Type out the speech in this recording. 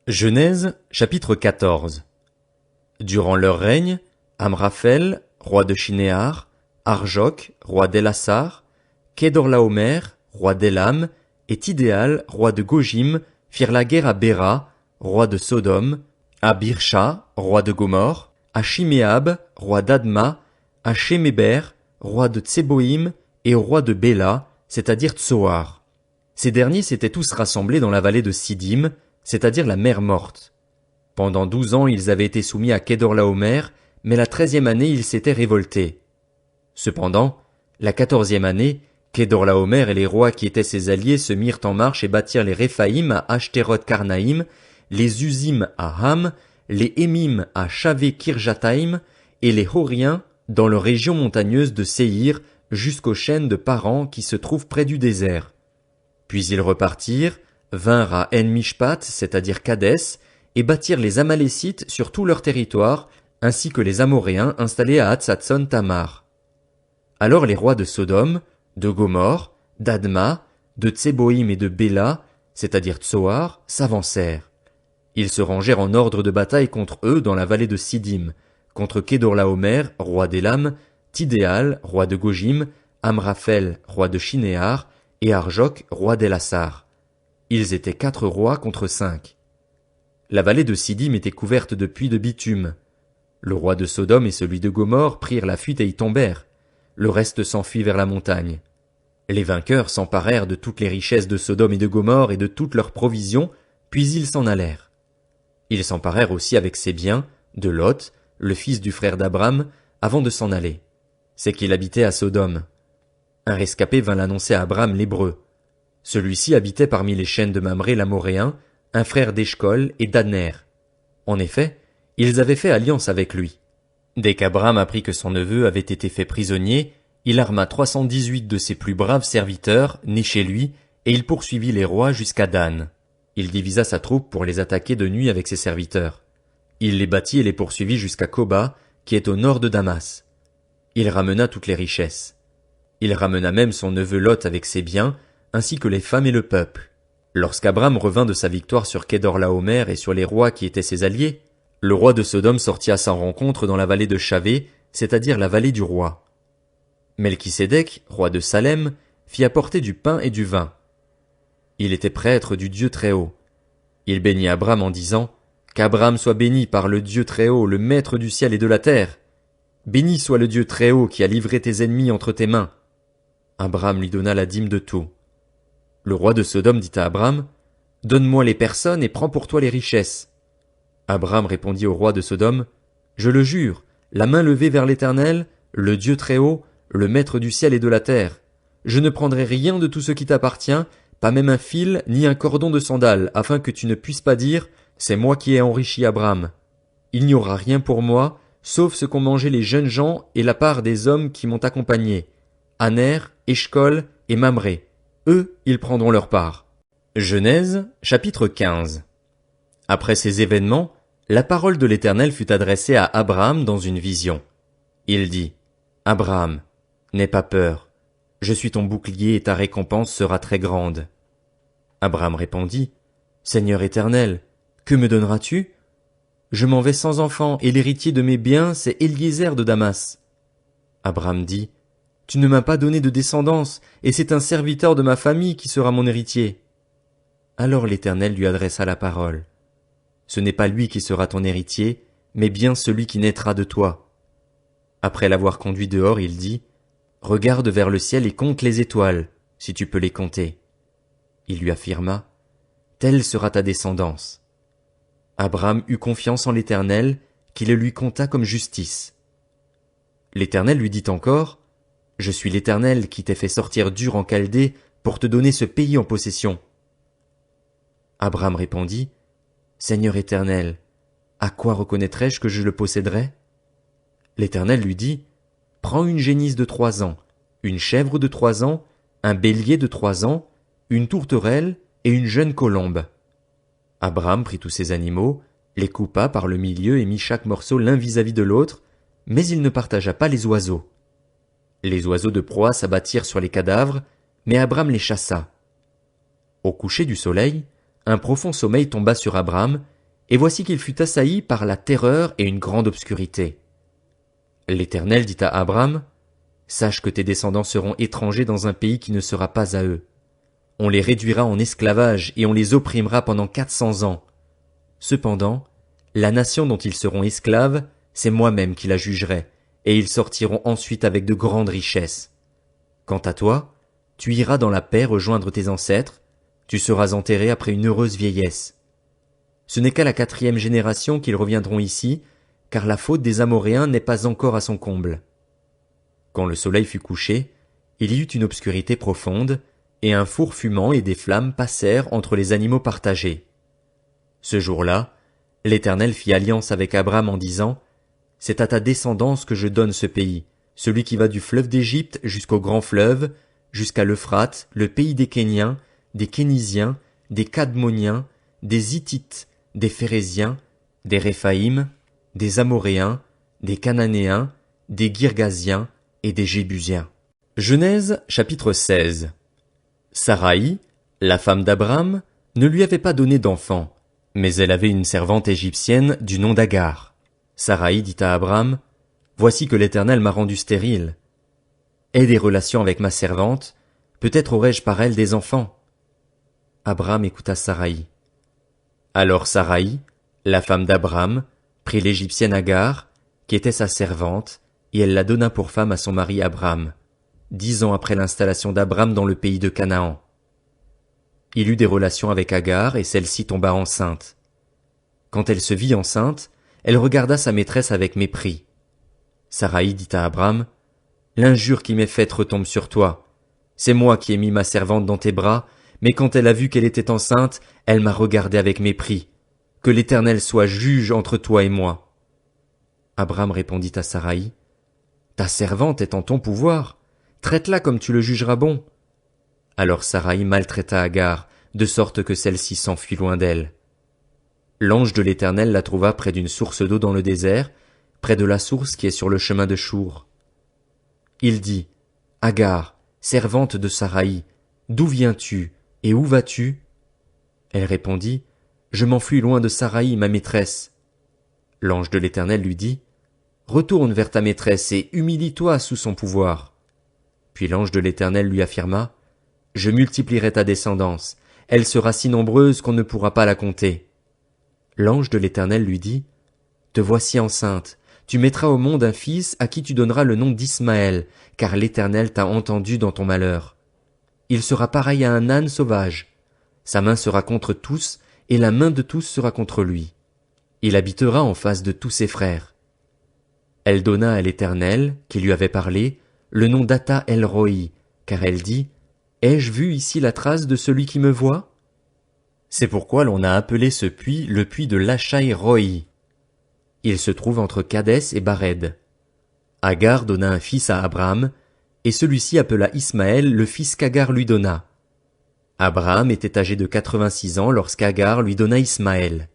Genèse, chapitre 14. Durant leur règne, Amraphel, roi de Shinéar, Arjok, roi d'Elassar, Kedorlaomer, roi d'Élam, et Tidéal, roi de Gojim, firent la guerre à Béra, roi de Sodome, à Birsha, roi de Gomorre, à Shiméab, roi d'Adma, à Sheméber, roi de Tseboïm, et au roi de Béla, c'est-à-dire Tsoar. Ces derniers s'étaient tous rassemblés dans la vallée de Siddim, c'est-à-dire la mer morte. Pendant 12 ans ils avaient été soumis à Kedorlaomer, mais la 13e année ils s'étaient révoltés. Cependant, la 14e année, Kedorlaomer et les rois qui étaient ses alliés se mirent en marche et bâtirent les Réphaïm à Ashteroth-Karnaïm, les Uzim à Ham, les Émim à Shavé-Kirjataïm, et les Horiens dans leur région montagneuse de Séhir jusqu'aux chaînes de Paran qui se trouvent près du désert. Puis ils repartirent, vinrent à En-Mishpat, c'est-à-dire Kadès, et bâtirent les Amalécites sur tout leur territoire, ainsi que les Amoréens installés à Hatzatson-Tamar. Alors les rois de Sodome, de Gomorre, d'Adma, de Tseboïm et de Béla, c'est-à-dire Tsoar, s'avancèrent. Ils se rangèrent en ordre de bataille contre eux dans la vallée de Siddim, contre Kedorlaomer, roi d'Élam, Tidéal, roi de Gojim, Amraphel, roi de Shinéar, et Arjok, roi d'Elassar. Ils étaient 4 rois contre 5. La vallée de Siddim était couverte de puits de bitume. Le roi de Sodome et celui de Gomorre prirent la fuite et y tombèrent. Le reste s'enfuit vers la montagne. Les vainqueurs s'emparèrent de toutes les richesses de Sodome et de Gomorre et de toutes leurs provisions, puis ils s'en allèrent. Ils s'emparèrent aussi avec ses biens, de Lot, le fils du frère d'Abram, avant de s'en aller. C'est qu'il habitait à Sodome. Un rescapé vint l'annoncer à Abram l'Hébreu. Celui-ci habitait parmi les chaînes de Mamré l'Amoréen, un frère d'Eshcol et d'Adner. En effet, ils avaient fait alliance avec lui. Dès qu'Abram apprit que son neveu avait été fait prisonnier, il arma 318 de ses plus braves serviteurs, nés chez lui, et il poursuivit les rois jusqu'à Dan. Il divisa sa troupe pour les attaquer de nuit avec ses serviteurs. Il les battit et les poursuivit jusqu'à Koba, qui est au nord de Damas. Il ramena toutes les richesses. Il ramena même son neveu Lot avec ses biens, ainsi que les femmes et le peuple. Lorsqu'Abram revint de sa victoire sur Kedorlaomer et sur les rois qui étaient ses alliés, le roi de Sodome sortit à sa rencontre dans la vallée de Shavé, c'est-à-dire la vallée du roi. Melchisédek, roi de Salem, fit apporter du pain et du vin. Il était prêtre du Dieu Très-Haut. Il bénit Abram en disant « Qu'Abram soit béni par le Dieu Très-Haut, le Maître du ciel et de la terre. Béni soit le Dieu Très-Haut qui a livré tes ennemis entre tes mains. » Abram lui donna la dîme de tout. Le roi de Sodome dit à Abram, « Donne-moi les personnes et prends pour toi les richesses. » Abram répondit au roi de Sodome, « Je le jure, la main levée vers l'Éternel, le Dieu Très-Haut, le Maître du ciel et de la terre. Je ne prendrai rien de tout ce qui t'appartient, pas même un fil ni un cordon de sandales, afin que tu ne puisses pas dire, c'est moi qui ai enrichi Abram. Il n'y aura rien pour moi, sauf ce qu'ont mangé les jeunes gens et la part des hommes qui m'ont accompagné. Aner, Eshcol et Mamré. Eux, ils prendront leur part. Genèse, chapitre 15. Après ces événements, la parole de l'Éternel fut adressée à Abraham dans une vision. Il dit, Abraham, n'aie pas peur. Je suis ton bouclier et ta récompense sera très grande. Abraham répondit, Seigneur Éternel, que me donneras-tu? Je m'en vais sans enfant et l'héritier de mes biens, c'est Eliezer de Damas. Abraham dit, Tu ne m'as pas donné de descendance, et c'est un serviteur de ma famille qui sera mon héritier. Alors l'Éternel lui adressa la parole. Ce n'est pas lui qui sera ton héritier, mais bien celui qui naîtra de toi. Après l'avoir conduit dehors, il dit, Regarde vers le ciel et compte les étoiles, si tu peux les compter. Il lui affirma, Telle sera ta descendance. Abraham eut confiance en l'Éternel, qui le lui compta comme justice. L'Éternel lui dit encore, Je suis l'Éternel qui t'ai fait sortir d'Ur en Chaldée pour te donner ce pays en possession. Abraham répondit, Seigneur Éternel, à quoi reconnaîtrai-je que je le posséderai? L'Éternel lui dit, Prends une génisse de 3 ans, une chèvre de 3 ans, un bélier de 3 ans, une tourterelle et une jeune colombe. Abraham prit tous ces animaux, les coupa par le milieu et mit chaque morceau l'un vis-à-vis de l'autre, mais il ne partagea pas les oiseaux. Les oiseaux de proie s'abattirent sur les cadavres, mais Abraham les chassa. Au coucher du soleil, un profond sommeil tomba sur Abraham, et voici qu'il fut assailli par la terreur et une grande obscurité. L'Éternel dit à Abram, « Sache que tes descendants seront étrangers dans un pays qui ne sera pas à eux. On les réduira en esclavage et on les opprimera pendant 400 ans. Cependant, la nation dont ils seront esclaves, c'est moi-même qui la jugerai, et ils sortiront ensuite avec de grandes richesses. Quant à toi, tu iras dans la paix rejoindre tes ancêtres, tu seras enterré après une heureuse vieillesse. Ce n'est qu'à la 4e génération qu'ils reviendront ici, car la faute des Amoréens n'est pas encore à son comble. » Quand le soleil fut couché, il y eut une obscurité profonde, et un four fumant et des flammes passèrent entre les animaux partagés. Ce jour-là, l'Éternel fit alliance avec Abram en disant, « C'est à ta descendance que je donne ce pays, celui qui va du fleuve d'Égypte jusqu'au grand fleuve, jusqu'à l'Euphrate, le pays des Kéniens, des Kénisiens, des Cadmoniens, des Hittites, des Phéréziens, des Réphaïm, des Amoréens, des Cananéens, des Girgasiens et des Jébusiens. » Genèse chapitre 16. Saraï, la femme d'Abram, ne lui avait pas donné d'enfant, mais elle avait une servante égyptienne du nom d'Agar. Saraï dit à Abram, « Voici que l'Éternel m'a rendu stérile. Aie des relations avec ma servante, peut-être aurai-je par elle des enfants. » Abram écouta Saraï. Alors Saraï, la femme d'Abram, prit l'Égyptienne Agar, qui était sa servante, et elle la donna pour femme à son mari Abram, 10 ans après l'installation d'Abram dans le pays de Canaan. Il eut des relations avec Agar, et celle-ci tomba enceinte. Quand elle se vit enceinte, elle regarda sa maîtresse avec mépris. Saraï dit à Abram, « L'injure qui m'est faite retombe sur toi. C'est moi qui ai mis ma servante dans tes bras, mais quand elle a vu qu'elle était enceinte, elle m'a regardé avec mépris. Que l'Éternel soit juge entre toi et moi. » Abram répondit à Saraï, « Ta servante est en ton pouvoir, traite-la comme tu le jugeras bon. » Alors Saraï maltraita Agar, de sorte que celle-ci s'enfuit loin d'elle. L'ange de l'Éternel la trouva près d'une source d'eau dans le désert, près de la source qui est sur le chemin de Chour. Il dit, « Agar, servante de Saraï, d'où viens-tu, et où vas-tu » Elle répondit, « Je m'enfuis loin de Saraï, ma maîtresse. » L'ange de l'Éternel lui dit, « Retourne vers ta maîtresse et humilie-toi sous son pouvoir. » Puis l'ange de l'Éternel lui affirma, « Je multiplierai ta descendance, elle sera si nombreuse qu'on ne pourra pas la compter. » L'ange de l'Éternel lui dit, « Te voici enceinte, tu mettras au monde un fils à qui tu donneras le nom d'Ismaël, car l'Éternel t'a entendu dans ton malheur. Il sera pareil à un âne sauvage. Sa main sera contre tous, et la main de tous sera contre lui. Il habitera en face de tous ses frères. » Elle donna à l'Éternel, qui lui avait parlé, le nom d'Ata El-Roi, car elle dit, « Ai-je vu ici la trace de celui qui me voit ?» C'est pourquoi l'on a appelé ce puits le puits de Lachai-Roi. Il se trouve entre Kadès et Bared. Agar donna un fils à Abraham, et celui-ci appela Ismaël le fils qu'Agar lui donna. Abraham était âgé de 86 ans lorsqu'Agar lui donna Ismaël.